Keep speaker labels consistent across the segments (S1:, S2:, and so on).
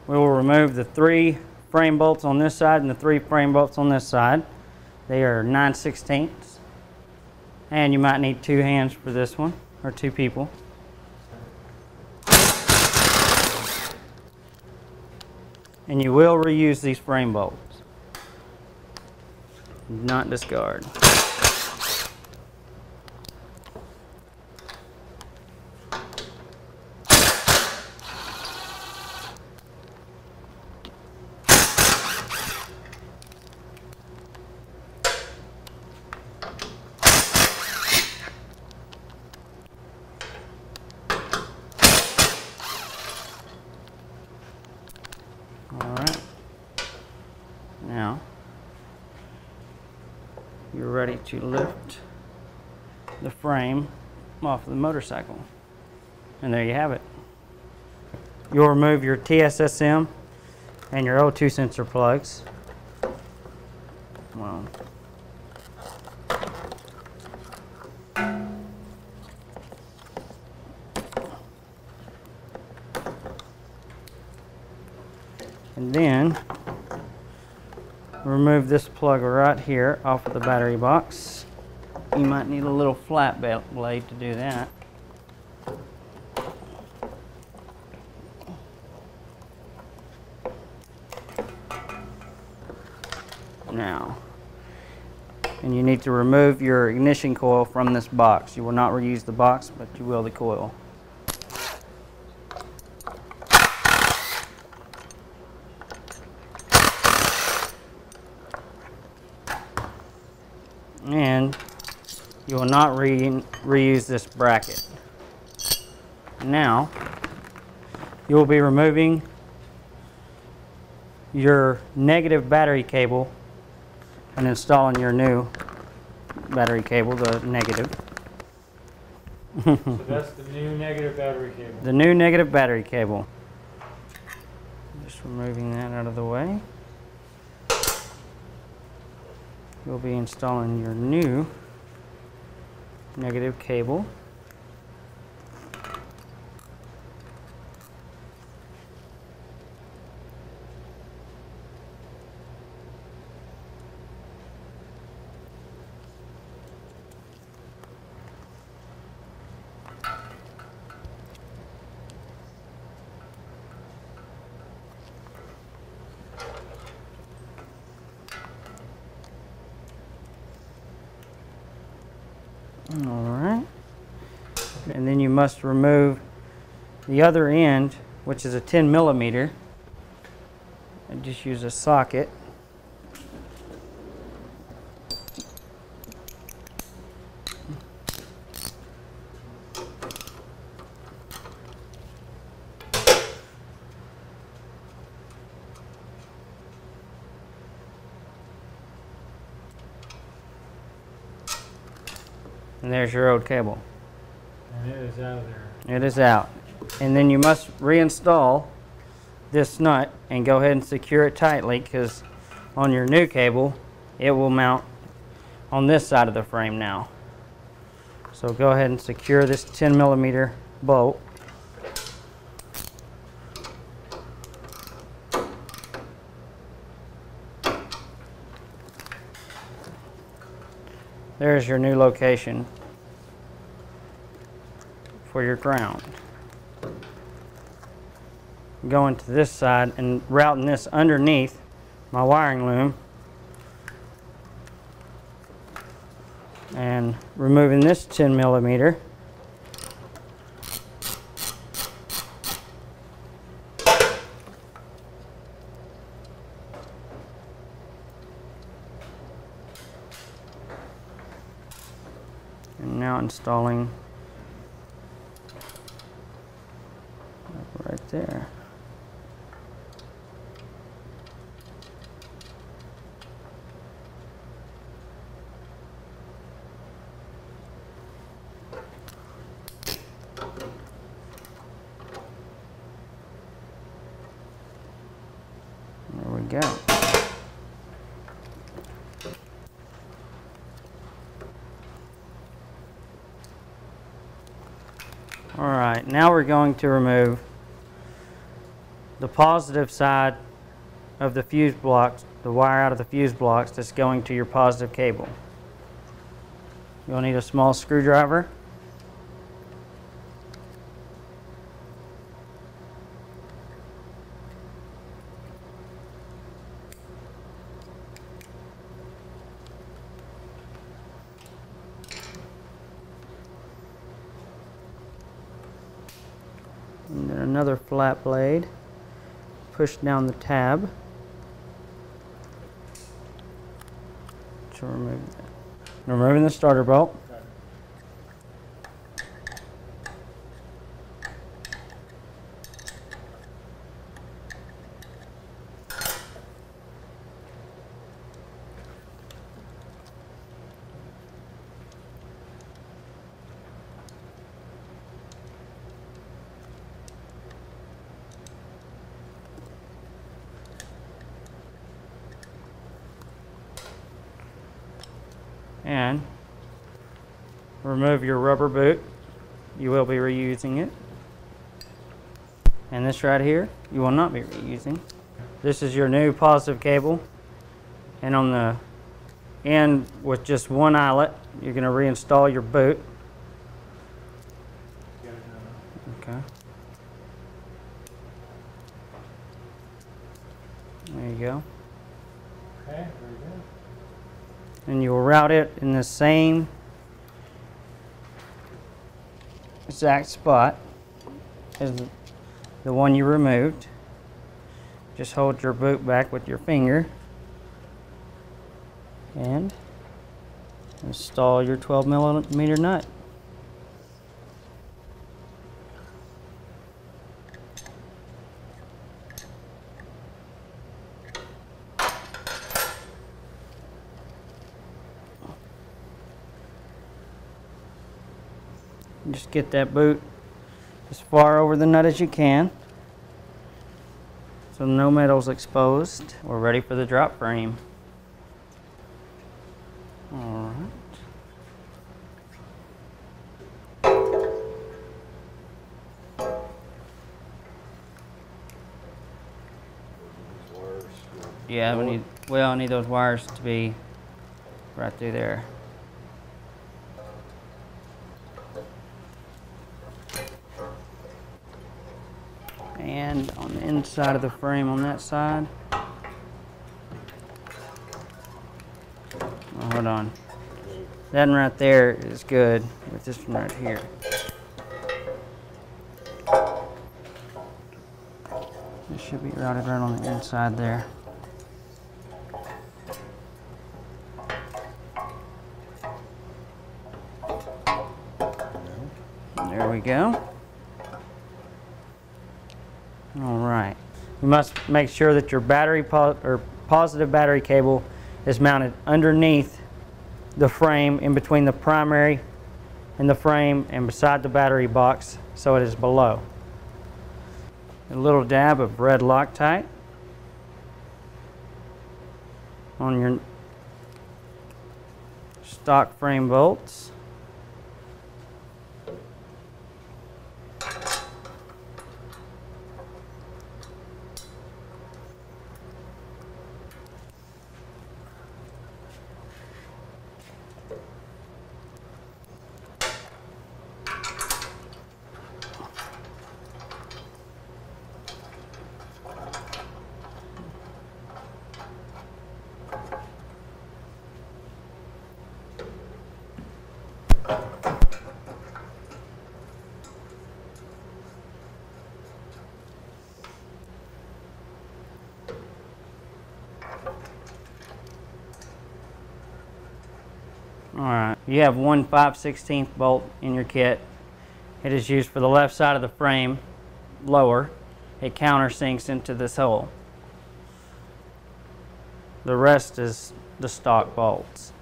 S1: We will remove the 3 frame bolts on this side and the 3 frame bolts on this side. They are 9/16. And you might need 2 hands for this one, or 2 people. And you will reuse these frame bolts. Do not discard. Alright, now you're ready to lift the frame off of the motorcycle. And there you have it. You'll remove your TSSM and your O2 sensor plugs. Well, and then remove this plug right here off of the battery box. You might need a little flat blade to do that. Now, and you need to remove your ignition coil from this box. You will not reuse the box, but you will the coil. And you will not reuse this bracket. Now, you will be removing your negative battery cable and installing your new battery cable, the negative.
S2: So that's the new negative battery cable.
S1: The new negative battery cable. Just removing that out of the way. You'll be installing your new negative cable. Alright, and then you must remove the other end, which is a 10 millimeter, and just use a socket. And there's your old cable.
S2: And it is out of there.
S1: It is out. And then you must reinstall this nut and go ahead and secure it tightly, because on your new cable it will mount on this side of the frame now. So go ahead and secure this 10 millimeter bolt. There's your new location for your ground. Going to this side and routing this underneath my wiring loom and removing this 10 millimeter. And now installing right there. There we go. All right, now we're going to remove the positive side of the fuse blocks, the wire out of the fuse blocks that's going to your positive cable. You'll need a small screwdriver. And then another flat blade. Push down the tab to remove that. Removing the starter bolt. And remove your rubber boot. You will be reusing it. And this right here, you will not be reusing. This is your new positive cable. And on the end with just one eyelet, you're going to reinstall your boot. Okay. There you go.
S2: Okay, very good.
S1: And you will route it in the same exact spot as the one you removed. Just hold your boot back with your finger and install your 12mm nut. Just get that boot as far over the nut as you can so no metal's exposed. We're ready for the drop frame. All right. Yeah, I need those wires to be right through there. And on the inside of the frame on that side. Oh, hold on. That one right there is good with this one right here. This should be routed right on the inside there. There we go. All right. You must make sure that your positive battery cable is mounted underneath the frame, in between the primary and the frame and beside the battery box, so it is below. A little dab of red Loctite on your stock frame bolts. Alright, you have one 5/16 bolt in your kit. It is used for the left side of the frame, lower. It countersinks into this hole. The rest is the stock bolts.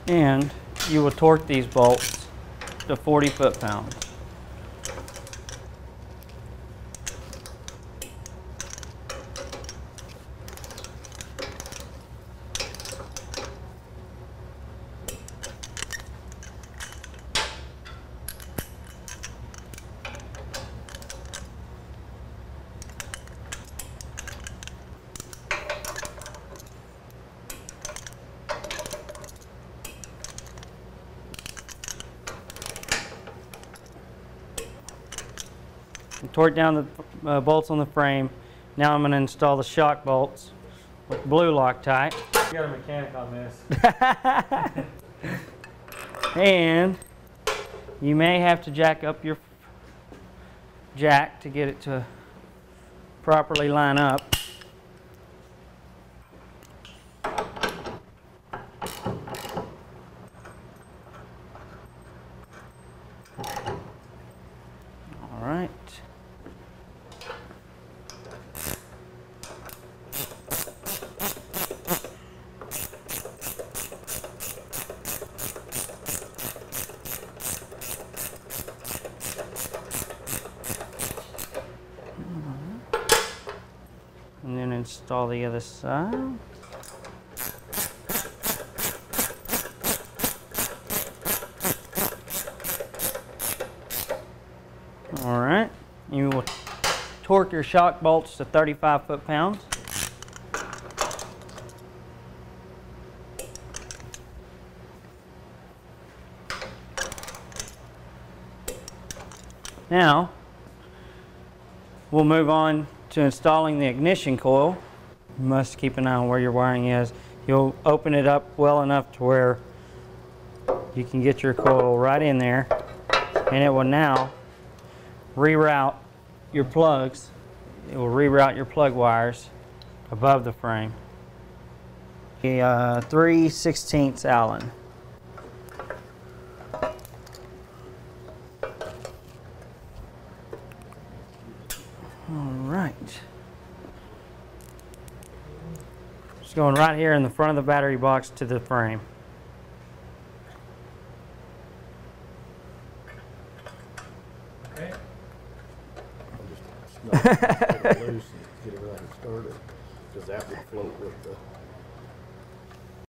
S1: And you will torque these bolts to 40 foot-pounds. Torque down the bolts on the frame. Now I'm going to install the shock bolts with blue Loctite.
S2: You got a mechanic on this.
S1: And you may have to jack up your jack to get it to properly line up. All right. And then install the other side. All right, you will torque your shock bolts to 35 foot-pounds. Now, we'll move on to installing the ignition coil. You must keep an eye on where your wiring is. You'll open it up well enough to where you can get your coil right in there, and it will now reroute your plugs. It will reroute your plug wires above the frame. A 3/16 Allen. All right. Just going right here in the front of the battery box to the frame.
S2: Okay.
S3: Just get it loose and get it right and started, because that would float with the